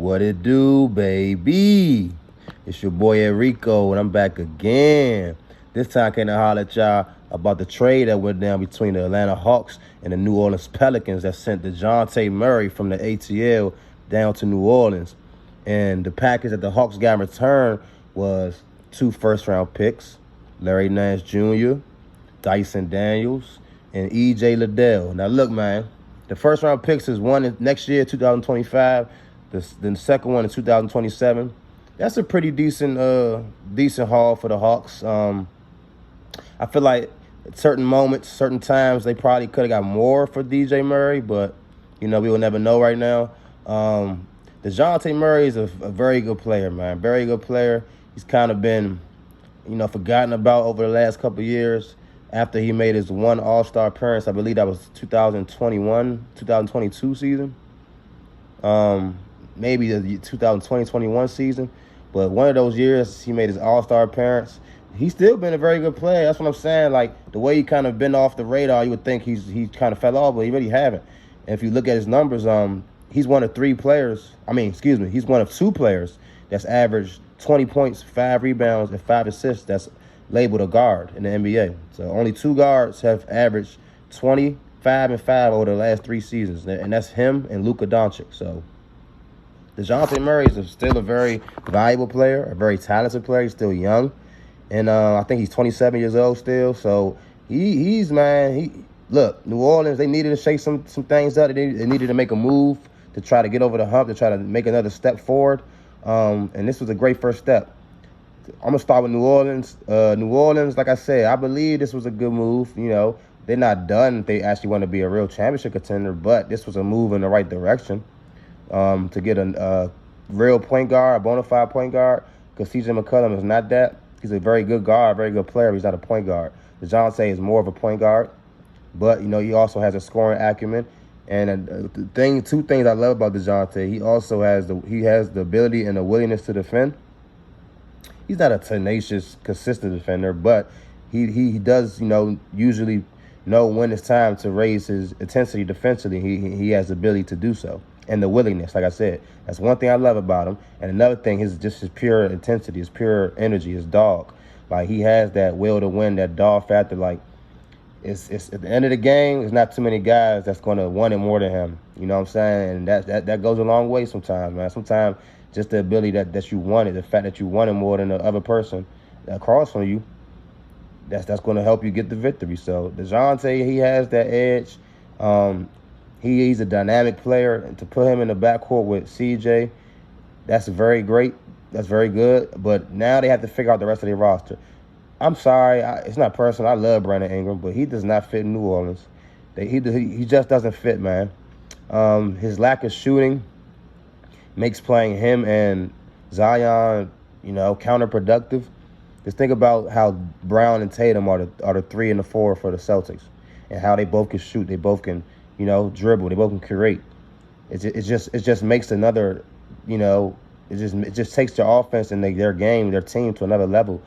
What it do, baby? It's your boy Enrico, and I'm back again. This time I came to holler at y'all about the trade that went down between the Atlanta Hawks and the New Orleans Pelicans that sent DeJounte Murray from the ATL down to New Orleans. And the package that the Hawks got in return was 2 first-round picks, Larry Nance Jr., Dyson Daniels, and E.J. Liddell. Now, look, man, the first-round picks is one next year, 2025. Then the second one in 2027. That's a pretty decent haul for the Hawks. I feel like at certain moments, certain times, they probably could have got more for DJ Murray, but, we will never know right now. DeJounte Murray is a very good player, man. Very good player. He's kind of been, forgotten about over the last couple of years after he made his one All-Star appearance. I believe that was 2022 season. Maybe the 2020-21 season. But one of those years, he made his All-Star appearance. He's still been a very good player. That's what I'm saying. Like, the way he kind of been off the radar, you would think he kind of fell off, but he really haven't. And if you look at his numbers, he's one of 3 players. He's one of 2 players that's averaged 20 points, 5 rebounds, and 5 assists that's labeled a guard in the NBA. So only 2 guards have averaged 25 and 5 over the last 3 seasons, and that's him and Luka Doncic. So DeJounte Murray is still a very valuable player, a very talented player. He's still young, and I think he's 27 years old still. So look, New Orleans, they needed to shake some things up. They needed to make a move to try to get over the hump, to try to make another step forward. And this was a great first step. I'm going to start with New Orleans. New Orleans, like I said, I believe this was a good move. They're not done if they actually want to be a real championship contender, but this was a move in the right direction to get a real point guard, a bona fide point guard, because C.J. McCollum is not that. He's a very good guard, very good player, but he's not a point guard. DeJounte is more of a point guard, but, he also has a scoring acumen. And 2 things I love about DeJounte, he also has the ability and the willingness to defend. He's not a tenacious, consistent defender, but he does, usually know when it's time to raise his intensity defensively. He has the ability to do so, and the willingness, like I said. That's one thing I love about him. And another thing is just his pure intensity, his pure energy, his dog. Like, he has that will to win, that dog factor. Like, it's at the end of the game, there's not too many guys that's going to want it more than him. You know what I'm saying? And that goes a long way sometimes, man. Sometimes just the ability that you want it, the fact that you want it more than the other person across from you, that's going to help you get the victory. So DeJounte, he has that edge. He's a dynamic player. And to put him in the backcourt with CJ, that's very great. That's very good. But now they have to figure out the rest of their roster. I'm sorry, it's not personal. I love Brandon Ingram, but he does not fit in New Orleans. He just doesn't fit, man. His lack of shooting makes playing him and Zion, counterproductive. Just think about how Brown and Tatum are the 3 and the 4 for the Celtics, and how they both can shoot, they both can, dribble, they both can create. It just makes another, it just takes their offense and their game, their team to another level.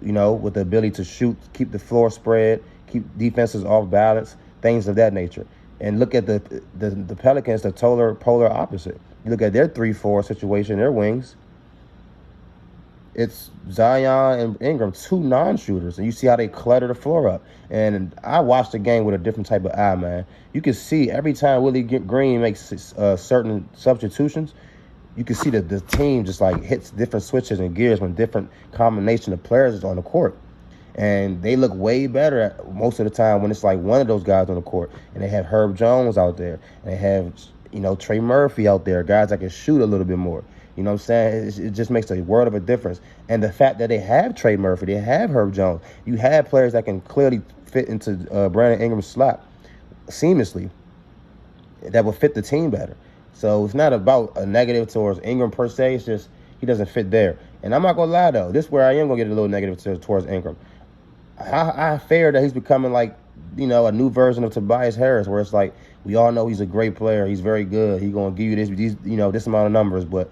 With the ability to shoot, keep the floor spread, keep defenses off balance, things of that nature. And look at the Pelicans, the polar opposite. You look at their 3-4 situation, their wings. It's Zion and Ingram, 2 non-shooters, and you see how they clutter the floor up. And I watched the game with a different type of eye, man. You can see every time Willie Green makes certain substitutions, you can see that the team just like hits different switches and gears when different combination of players is on the court. And they look way better most of the time when it's like one of those guys on the court. And they have Herb Jones out there. And they have, Trey Murphy out there, guys that can shoot a little bit more. You know what I'm saying? It just makes a world of a difference. And the fact that they have Trey Murphy, they have Herb Jones, you have players that can clearly fit into Brandon Ingram's slot seamlessly, that will fit the team better. So it's not about a negative towards Ingram per se. It's just he doesn't fit there. And I'm not going to lie, though. This is where I am going to get a little negative towards Ingram. I fear that he's becoming like, a new version of Tobias Harris, where it's like we all know he's a great player. He's very good. He's going to give you this amount of numbers. But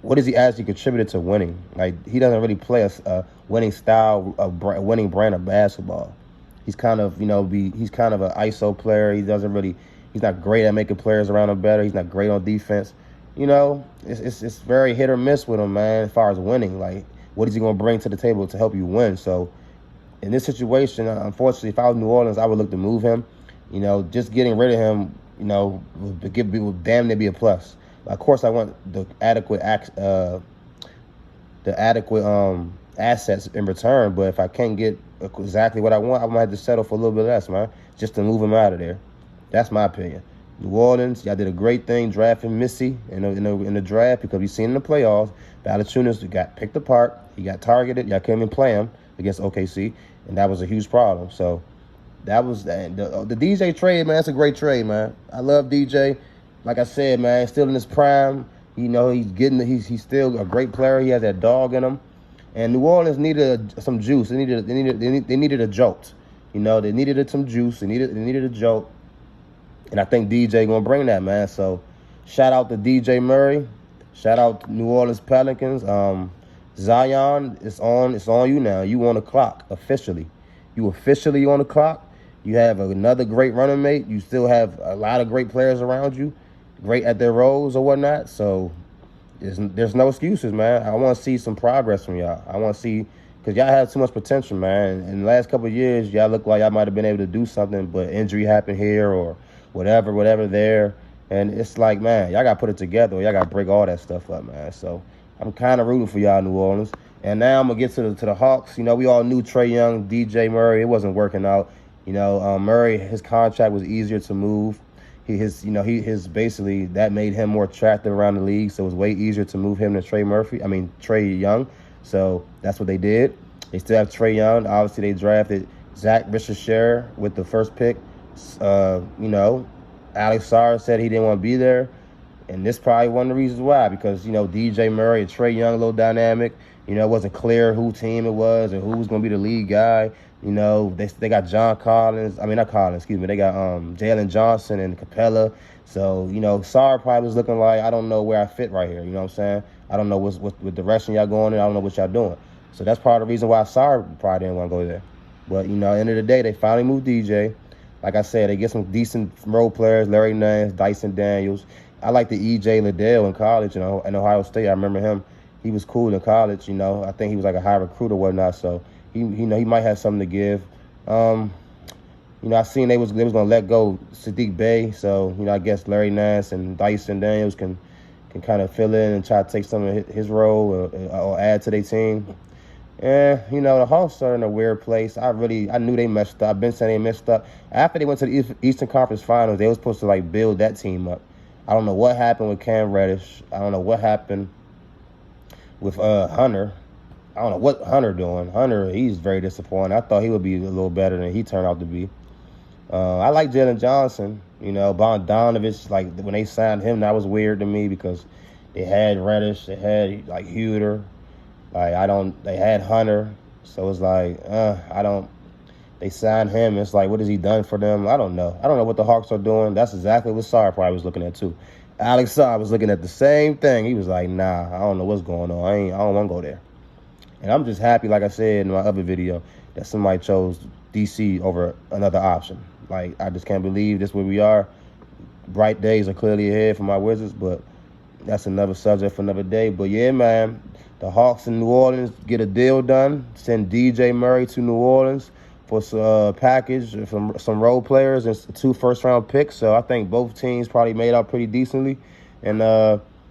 what has he actually contributed to winning? Like, he doesn't really play a winning style, a winning brand of basketball. He's kind of, he's kind of an ISO player. He's not great at making players around him better. He's not great on defense. you know, it's very hit or miss with him, man, as far as winning. Like, what is he going to bring to the table to help you win? So in this situation, unfortunately, if I was New Orleans, I would look to move him. You know, just getting rid of him, you know, would damn near be a plus. Of course, I want the adequate assets in return, but if I can't get exactly what I want, I might have to settle for a little bit less, man, just to move him out of there. That's my opinion. New Orleans, y'all did a great thing drafting Missy in the draft, because we seen in the playoffs, Valanciunas got picked apart, he got targeted, y'all couldn't even play him against OKC, and that was a huge problem. So that was the DJ trade, man. That's a great trade, man. I love DJ. Like I said, man, still in his prime. You know, he's still a great player. He has that dog in him. And New Orleans needed some juice. They needed a jolt. You know, they needed some juice. They needed a jolt. And I think DJ gonna bring that, man. So shout out to DJ Murray. Shout out to New Orleans Pelicans. Zion, it's on you now. You on the clock officially. You officially on the clock. You have another great running mate. You still have a lot of great players around you, great at their roles or whatnot. So there's no excuses, man. I want to see some progress from y'all. I want to see, because y'all have too much potential, man. In the last couple of years, y'all look like y'all might have been able to do something, but injury happened here or whatever there. And it's like, man, y'all got to put it together, or y'all got to break all that stuff up, man. So I'm kind of rooting for y'all, New Orleans. And now I'm going to get to the Hawks. You know, we all knew Trae Young, DJ Murray, it wasn't working out. You know, Murray, his contract was easier to move. His basically, that made him more attractive around the league, so it was way easier to move him than Trae Young. So that's what they did. They still have Trae Young. Obviously, they drafted Zach Richardson with the first pick. You know, Alex Sarr said he didn't want to be there. And this probably one of the reasons why, because, you know, DJ Murray and Trae Young, a little dynamic. You know, it wasn't clear who team it was and who was going to be the lead guy. You know, they got John Collins. I mean, not Collins, excuse me. They got Jalen Johnson and Capella. So, you know, Sarr probably was looking like, I don't know where I fit right here. You know what I'm saying? I don't know what direction y'all going in. I don't know what y'all doing. So that's part of the reason why Sarr probably didn't want to go there. But, you know, at the end of the day, they finally moved DJ. Like I said, they get some decent role players, Larry Nance, Dyson Daniels. I like the E.J. Liddell in college, you know, in Ohio State. I remember him. He was cool in college, you know. I think he was like a high recruit or whatnot, so he might have something to give. You know, I seen they was going to let go Sadiq Bey, so, you know, I guess Larry Nance and Dyson Daniels can kind of fill in and try to take some of his role or add to their team. And, you know, the Hawks are in a weird place. I knew they messed up. I've been saying they messed up. After they went to the Eastern Conference Finals, they were supposed to, like, build that team up. I don't know what happened with Cam Reddish. I don't know what happened with Hunter. I don't know what Hunter doing. Hunter, he's very disappointing. I thought he would be a little better than he turned out to be. I like Jalen Johnson. You know, Bogdanovich, like, when they signed him, that was weird to me because they had Reddish, they had, like, Huter. Like, they had Hunter. So it's like, they signed him. It's like, what has he done for them? I don't know. I don't know what the Hawks are doing. That's exactly what Sarr probably was looking at, too. Alex Sarr was looking at the same thing. He was like, nah, I don't know what's going on. I don't want to go there. And I'm just happy, like I said in my other video, that somebody chose DC over another option. Like, I just can't believe this is where we are. Bright days are clearly ahead for my Wizards, but that's another subject for another day. But, yeah, man, the Hawks in New Orleans get a deal done. Send DJ Murray to New Orleans for a package from some role players and 2 first-round picks. So I think both teams probably made out pretty decently. And,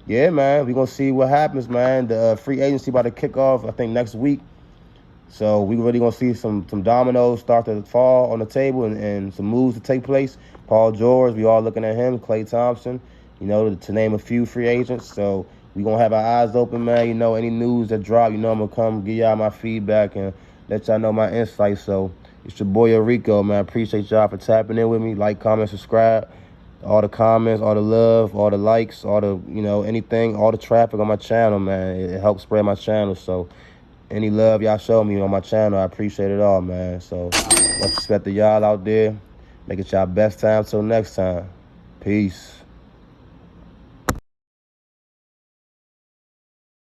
yeah, man, we're going to see what happens, man. The free agency about to kick off, I think, next week. So we really going to see some dominoes start to fall on the table and some moves to take place. Paul George, we all looking at him. Klay Thompson, you know, to name a few free agents. So we going to have our eyes open, man. You know, any news that drop, you know I'm going to come give y'all my feedback and let y'all know my insights. So it's your boy Rico, man. Appreciate y'all for tapping in with me. Like, comment, subscribe. All the comments, all the love, all the likes, all the, you know, anything, all the traffic on my channel, man. It helps spread my channel. So any love y'all show me on my channel, I appreciate it all, man. So much respect to y'all out there. Make it y'all best time till next time. Peace.